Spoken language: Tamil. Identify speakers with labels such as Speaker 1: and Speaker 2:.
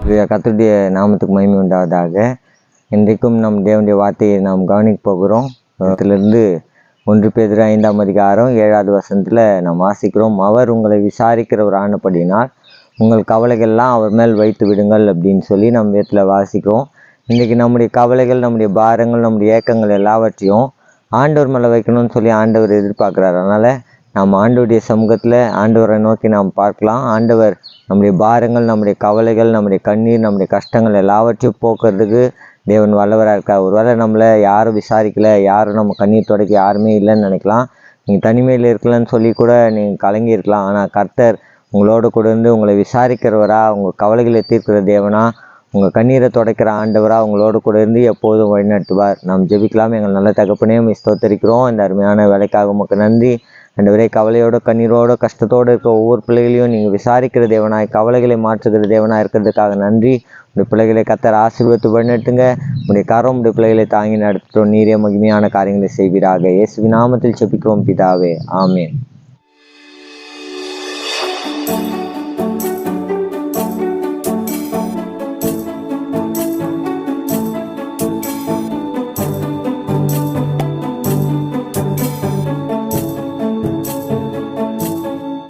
Speaker 1: கர்த்தருடைய நாமத்துக்கு மகிமை உண்டாவதாக. இன்றைக்கும் நம் தேவனுடைய வார்த்தையை நாம் கவனிக்க போகிறோம். அதிலிருந்து 1 பேதுரு 5ஆம் அதிகாரம் 7வது வசனத்தில் நாம் வாசிக்கிறோம். அவர் உங்களை விசாரிக்கிறவர் ஆனபடினால் உங்கள் கவலைகள்லாம் அவர் மேல் வைத்து விடுங்கள் அப்படின்னு சொல்லி நம்ம வேதத்தில் வாசிக்கிறோம். இன்றைக்கி நம்முடைய கவலைகள், நம்முடைய பாரங்கள், நம்முடைய ஏக்கங்கள் எல்லாவற்றையும் ஆண்டவர் மேலே வைக்கணும்னு சொல்லி ஆண்டவர் எதிர்பார்க்குறாரு. அதனால் நாம் ஆண்டவருடைய சமூகத்தில் ஆண்டவரை நோக்கி நாம் பார்க்கலாம். ஆண்டவர் நம்முடைய பாரங்கள், நம்முடைய கவலைகள், நம்முடைய கண்ணீர், நம்முடைய கஷ்டங்கள் எல்லாவற்றையும் போக்குறதுக்கு தேவன் வல்லவராக இருக்கார். ஒருவேளை நம்மளை யாரும் விசாரிக்கலை, யாரும் நம்ம கண்ணீர் துடைக்க யாருமே இல்லைன்னு நினைக்கலாம். நீங்கள் தனிமையில் இருக்கலன்னு சொல்லி கூட நீங்கள் கலங்கி இருக்கலாம். ஆனால் கர்த்தர் உங்களோட கூட இருந்து உங்களை விசாரிக்கிறவரா, உங்கள் கவலைகளை தீர்க்கிற தேவனா, உங்கள் கண்ணீரை துடைக்கிற ஆண்டவரா உங்களோட கூட இருந்து எப்போதும் வழிநடத்துவார். நாம் ஜெபிக்கலாம். எங்கள் நல்ல தகப்பனே, ஸ்தோத்தரிக்கிறோம். இந்த அருமையான வேலைக்காக உமக்கு நன்றி. ஆண்டவரே, கவலையோட, கண்ணீரோட, கஷ்டத்தோடு இருக்க ஒவ்வொரு பிள்ளைகளையும் நீங்கள் விசாரிக்கிற தேவனாய், கவலைகளை மாற்றுகிற தேவனாய் இருக்கிறதுக்காக நன்றி. உடைய பிள்ளைகளை கர்த்தர் ஆசீர்வதித்து வழிநடத்துங்க. உடைய கரம் உடைய பிள்ளைகளை தாங்கி நடத்துகிறோம். நீரே மகிமையான காரியங்களை செய்வீராக. இயேசுவின் நாமத்தில் ஜெபிக்கிறோம் பிதாவே, ஆமென்.